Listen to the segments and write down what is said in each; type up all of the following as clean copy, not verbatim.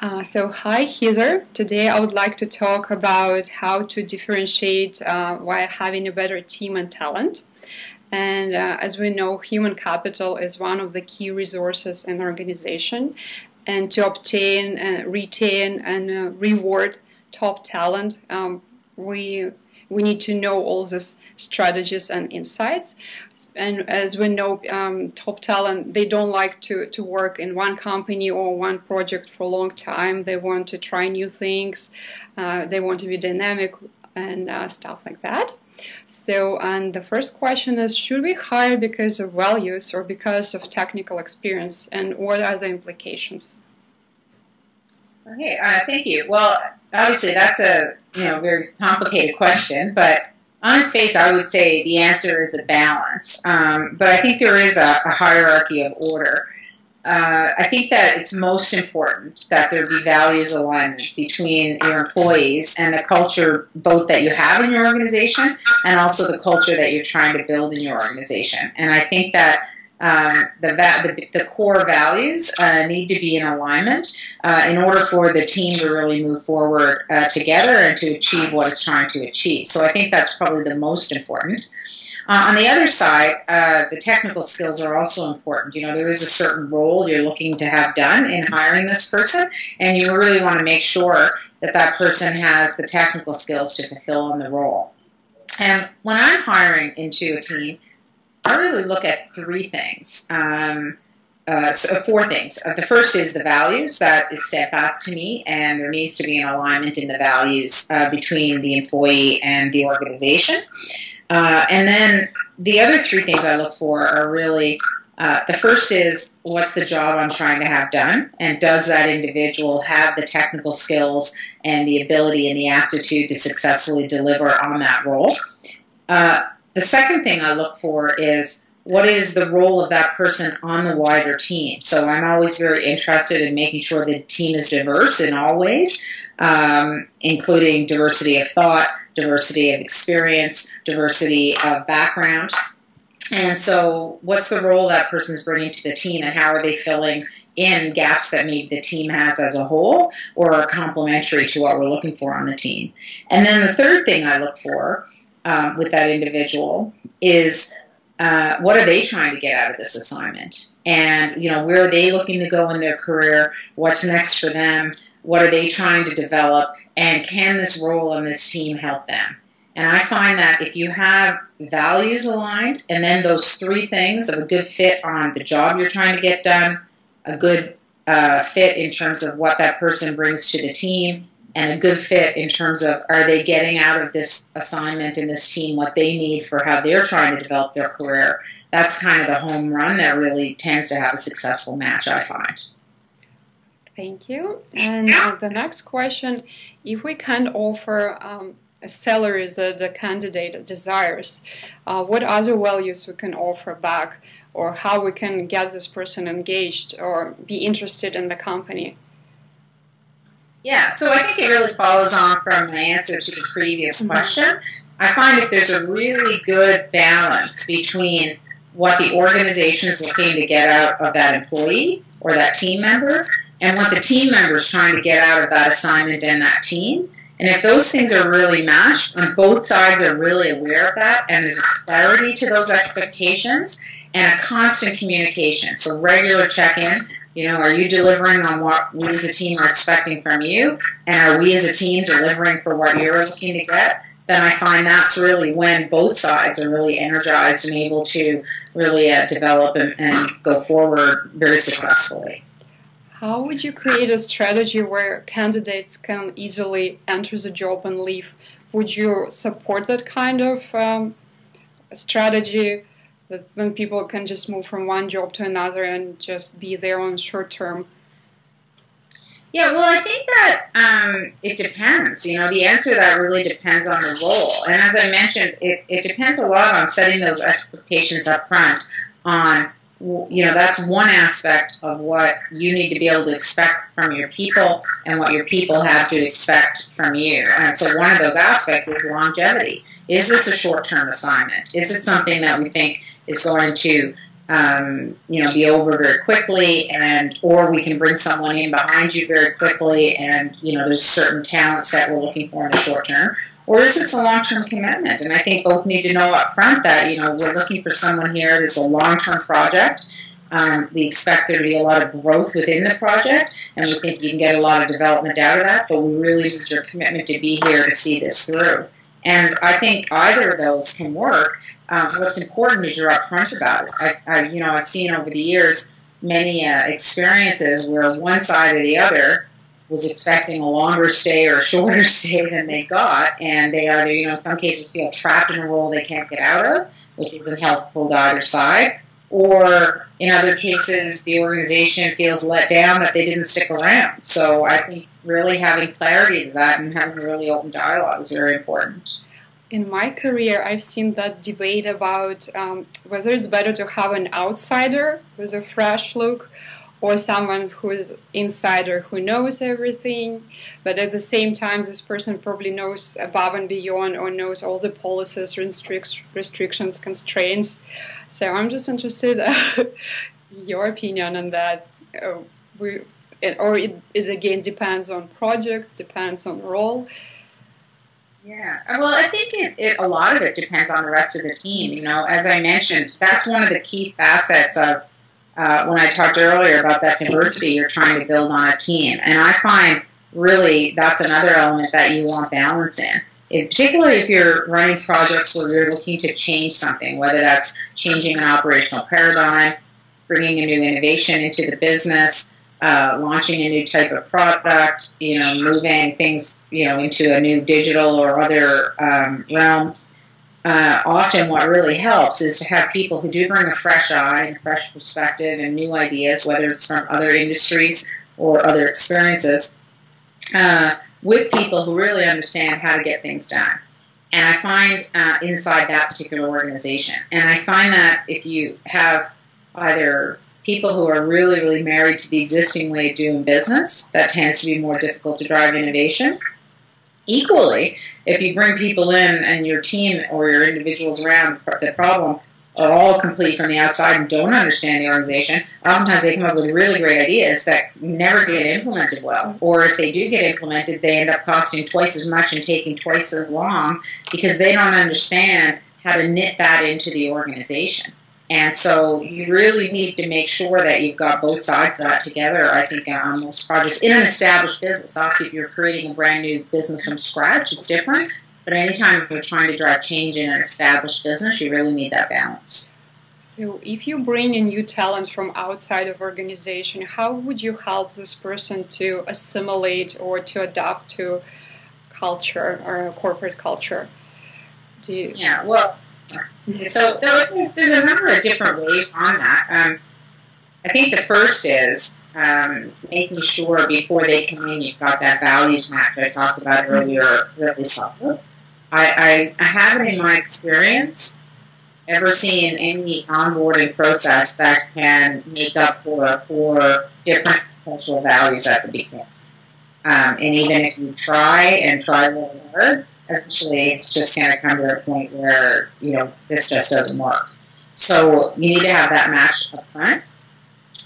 Hi Heather. Today I would like to talk about how to differentiate while having a better team and talent. And as we know, human capital is one of the key resources in an organization. And to obtain, retain, and reward top talent, we need to know all these strategies and insights. And as we know, top talent, they don't like to work in one company or one project for a long time. They want to try new things. They want to be dynamic and stuff like that. So, and the first question is, should we hire because of values or because of technical experience? And what are the implications? Okay, thank you. Well, obviously that's a very complicated question, but on its face, I would say the answer is a balance. But I think there is a hierarchy of order. I think that it's most important that there be values alignment between your employees and the culture both that you have in your organization and also the culture that you're trying to build in your organization. And I think that the core values need to be in alignment in order for the team to really move forward together and to achieve what it's trying to achieve. So I think that's probably the most important. On the other side, the technical skills are also important. There is a certain role you're looking to have done in hiring this person, and you really want to make sure that that person has the technical skills to fulfill on the role. And when I'm hiring into a team, I really look at three things, four things. The first is the values. That is steadfast to me, and there needs to be an alignment in the values between the employee and the organization. And then the other three things I look for are really, the first is, what's the job I'm trying to have done, and does that individual have the technical skills and the ability and the aptitude to successfully deliver on that role? The second thing I look for is, what is the role of that person on the wider team? So I'm always very interested in making sure the team is diverse in all ways, including diversity of thought, diversity of experience, diversity of background. And so what's the role that person's bringing to the team, and how are they filling in gaps that maybe the team has as a whole or are complementary to what we're looking for on the team? And then the third thing I look for with that individual is, what are they trying to get out of this assignment? And, where are they looking to go in their career? What's next for them? What are they trying to develop? And can this role on this team help them? And I find that if you have values aligned, and then those three things of a good fit on the job you're trying to get done, a good fit in terms of what that person brings to the team, and a good fit in terms of, are they getting out of this assignment in this team what they need for how they're trying to develop their career, that's kind of the home run that really tends to have a successful match, I find. Thank you. And the next question, if we can't offer a salary that the candidate desires, what other values we can offer back, or how we can get this person engaged or be interested in the company? Yeah, so I think it really follows on from my answer to the previous question. I find that there's a really good balance between what the organization is looking to get out of that employee or that team member, and what the team member is trying to get out of that assignment and that team. And if those things are really matched, and both sides are really aware of that, and there's clarity to those expectations, and a constant communication, so regular check-in. Are you delivering on what we as a team are expecting from you? And are we as a team delivering for what you're looking to get? Then I find that's really when both sides are really energized and able to really develop and go forward very successfully. How would you create a strategy where candidates can easily enter the job and leave? Would you support that kind of strategy, that when people can just move from one job to another and just be there on short term? Yeah, well, I think that it depends. The answer to that really depends on the role. And as I mentioned, it depends a lot on setting those expectations up front on, that's one aspect of what you need to be able to expect from your people and what your people have to expect from you. And so one of those aspects is longevity. Is this a short-term assignment? Is it something that we think is going to be over very quickly, or we can bring someone in behind you very quickly, and there's a certain talent set we're looking for in the short term, or is this a long-term commitment? And I think both need to know up front that we're looking for someone here. This is a long-term project. We expect there to be a lot of growth within the project, and we think you can get a lot of development out of that, but we really need your commitment to be here to see this through. And I think either of those can work. What's important is you're upfront about it. I've seen over the years many experiences where one side or the other was expecting a longer stay or a shorter stay than they got, and they either, in some cases, feel trapped in a role they can't get out of, which isn't helpful to either side, or in other cases, the organization feels let down that they didn't stick around. So I think really having clarity to that and having a really open dialogue is very important. In my career, I've seen that debate about whether it's better to have an outsider with a fresh look or someone who is insider who knows everything, but at the same time, this person probably knows above and beyond or knows all the policies, restrictions, constraints. So I'm just interested your opinion on that. Or it again depends on project, depends on role. Yeah, well, I think a lot of it depends on the rest of the team. As I mentioned, that's one of the key facets of when I talked earlier about that diversity you're trying to build on a team. And I find really that's another element that you want balance in. Particularly if you're running projects where you're looking to change something, whether that's changing an operational paradigm, bringing a new innovation into the business, launching a new type of product, moving things, into a new digital or other realm. Often what really helps is to have people who do bring a fresh eye and fresh perspective and new ideas, whether it's from other industries or other experiences, with people who really understand how to get things done. And I find inside that particular organization, and I find that if you have either people who are really, really married to the existing way of doing business, that tends to be more difficult to drive innovation. Equally, if you bring people in and your team or your individuals around the problem are all complete from the outside and don't understand the organization, oftentimes they come up with really great ideas that never get implemented well. Or if they do get implemented, they end up costing twice as much and taking twice as long because they don't understand how to knit that into the organization. And so you really need to make sure that you've got both sides of that together, I think, on most projects. In an established business, obviously, if you're creating a brand new business from scratch, it's different. But anytime you're trying to drive change in an established business, you really need that balance. So if you bring a new talent from outside of organization, how would you help this person to assimilate or to adapt to culture or corporate culture? Yeah, well... So there's a number of different ways on that. I think the first is making sure before they come in you've got that values map that I talked about earlier really solid. I haven't in my experience ever seen any onboarding process that can make up for different cultural values at the beginning. And even if you try really hard, eventually it's just going to come to a point where, this just doesn't work. So you need to have that match up front.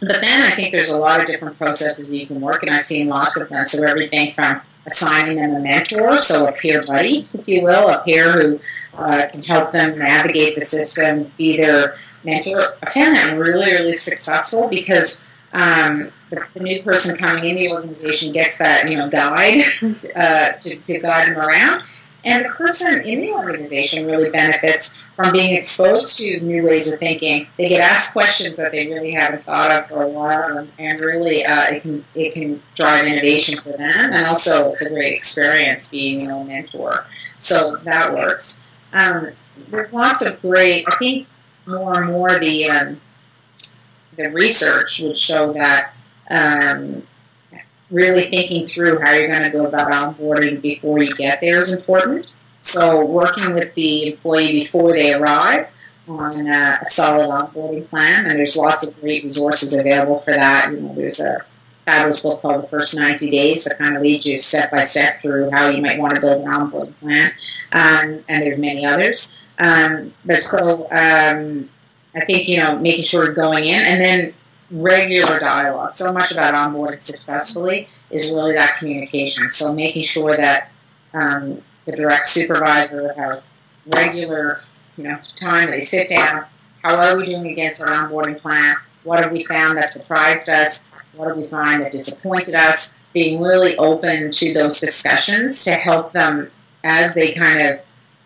But then I think there's a lot of different processes you can work, and I've seen lots of them. So everything from assigning them a mentor, so a peer buddy, if you will, a peer who can help them navigate the system, be their mentor. I found that really, really successful because the new person coming in the organization gets that, guide to guide them around. And the person in the organization really benefits from being exposed to new ways of thinking. They get asked questions that they really haven't thought of for a while, and really it can drive innovation for them. And also, it's a great experience being a mentor. So that works. There's lots of great. I think more and more the research would show that. Really thinking through how you're going to go about onboarding before you get there is important. So working with the employee before they arrive on a solid onboarding plan, and there's lots of great resources available for that. There's a fabulous book called The First 90 Days that kind of leads you step by step through how you might want to build an onboarding plan, and there's many others. I think, making sure you're going in, and then regular dialogue. So much about onboarding successfully is really that communication. So making sure that the direct supervisor has regular, time they sit down. How are we doing against our onboarding plan? What have we found that surprised us? What have we found that disappointed us? Being really open to those discussions to help them as they kind of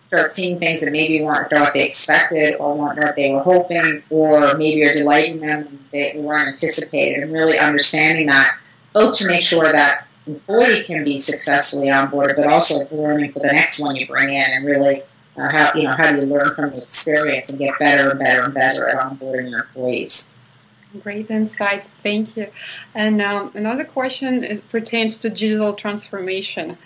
start seeing things that maybe weren't what they expected or weren't what they were hoping, or maybe are delighting them and they weren't anticipated, and really understanding that, both to make sure that employee can be successfully onboarded, but also learning for the next one you bring in, and really how do you learn from the experience and get better and better and better at onboarding your employees. Great insights, thank you. And another question pertains to digital transformation.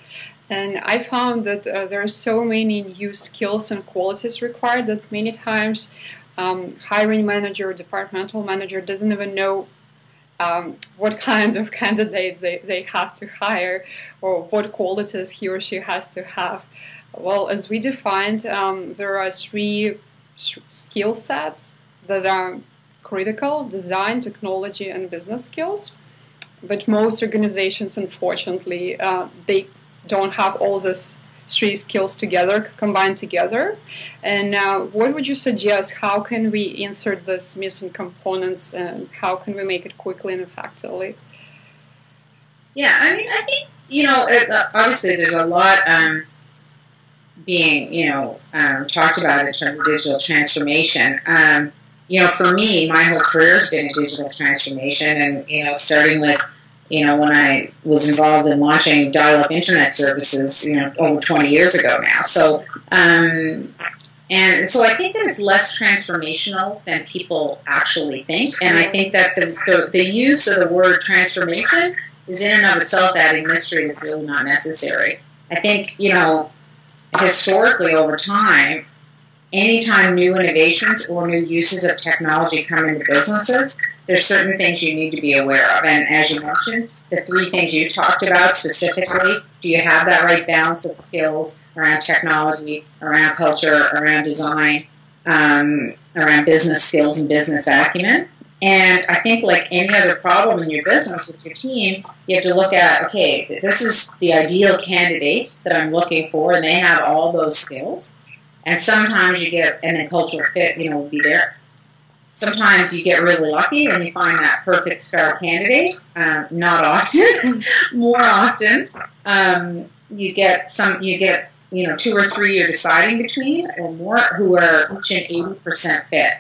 And I found that there are so many new skills and qualities required that many times hiring manager or departmental manager doesn't even know what kind of candidates they have to hire, or what qualities he or she has to have. Well, as we defined, there are 3 skill sets that are critical: design, technology, and business skills. But most organizations, unfortunately, they don't have all these 3 skills combined together. And what would you suggest? How can we insert these missing components, and how can we make it quickly and effectively? Yeah, I mean, I think, obviously there's a lot being, talked about in terms of digital transformation. For me, my whole career has been in digital transformation, and, starting with, when I was involved in launching dial-up internet services, over 20 years ago now. So, and so I think that it's less transformational than people actually think. And I think that the use of the word transformation is in and of itself adding mystery is really not necessary. I think, historically over time, anytime new innovations or new uses of technology come into businesses, there's certain things you need to be aware of. And as you mentioned, the 3 things you talked about specifically, do you have that right balance of skills around technology, around culture, around design, around business skills and business acumen? And I think, like any other problem in your business with your team, you have to look at, okay, this is the ideal candidate that I'm looking for, and they have all those skills. And sometimes you get, and then cultural fit, will be there. Sometimes you get really lucky and you find that perfect star candidate. Not often. More often, you get 2 or 3 you're deciding between, or more, who are each an 80% fit.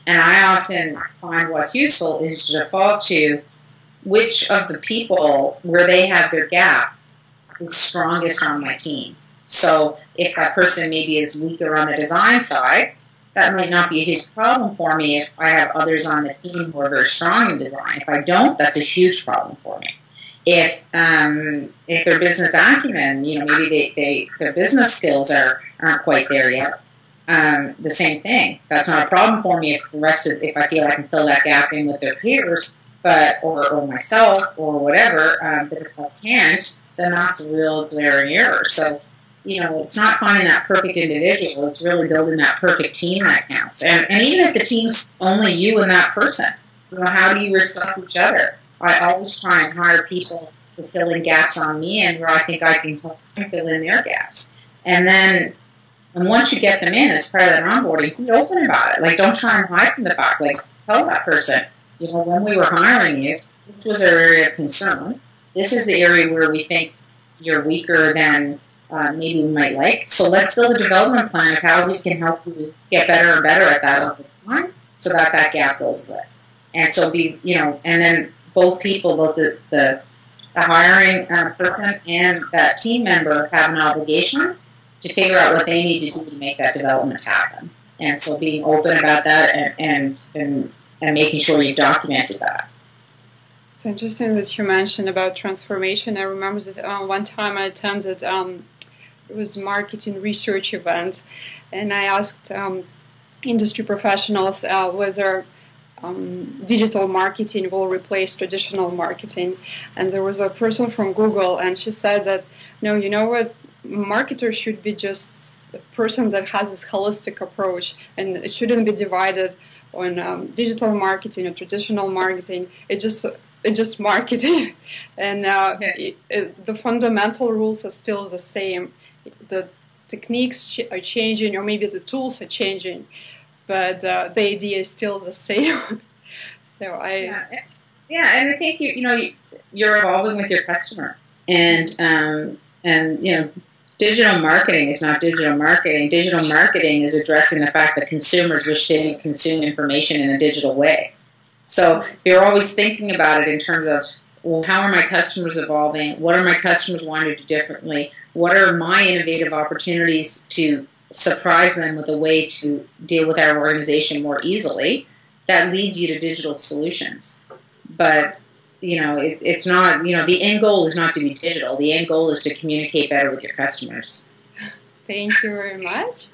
And I often find what's useful is to default to which of the people where they have their gap is strongest on my team. So if that person maybe is weaker on the design side, that might not be a huge problem for me if I have others on the team who are very strong in design. If I don't, that's a huge problem for me. If their business acumen, maybe their business skills aren't quite there yet, the same thing. That's not a problem for me if I feel I can fill that gap in with their peers, or myself or whatever. But if I can't, then that's a real glaring error. So, it's not finding that perfect individual. It's really building that perfect team that counts. And even if the team's only you and that person, how do you respect each other? I always try and hire people to fill in gaps on me and where I think I can fill in their gaps. And once you get them in as part of that onboarding, be open about it. Like, don't try and hide from the fact. Like, tell that person, when we were hiring you, this was our area of concern. This is the area where we think you're weaker than maybe we might like. So let's build a development plan of how we can help you get better and better at that over time, so that gap goes away. And so and then both people, both the hiring person and that team member have an obligation to figure out what they need to do to make that development happen. And so being open about that and making sure you've documented that. It's interesting that you mentioned about transformation. I remember that one time I attended it was a marketing research event, and I asked industry professionals whether digital marketing will replace traditional marketing. And there was a person from Google, and she said that, no, you know what, marketers should be just a person that has this holistic approach, and it shouldn't be divided on digital marketing or traditional marketing. It's just marketing, and the fundamental rules are still the same. The techniques are changing, or maybe the tools are changing, but the idea is still the same. So yeah, and I think you're evolving with your customer, and digital marketing is not digital marketing. Digital marketing is addressing the fact that consumers wish to consume information in a digital way. So you're always thinking about it in terms of, well, how are my customers evolving? What are my customers wanting to do differently? What are my innovative opportunities to surprise them with a way to deal with our organization more easily? That leads you to digital solutions. But, it's not, the end goal is not to be digital. The end goal is to communicate better with your customers. Thank you very much.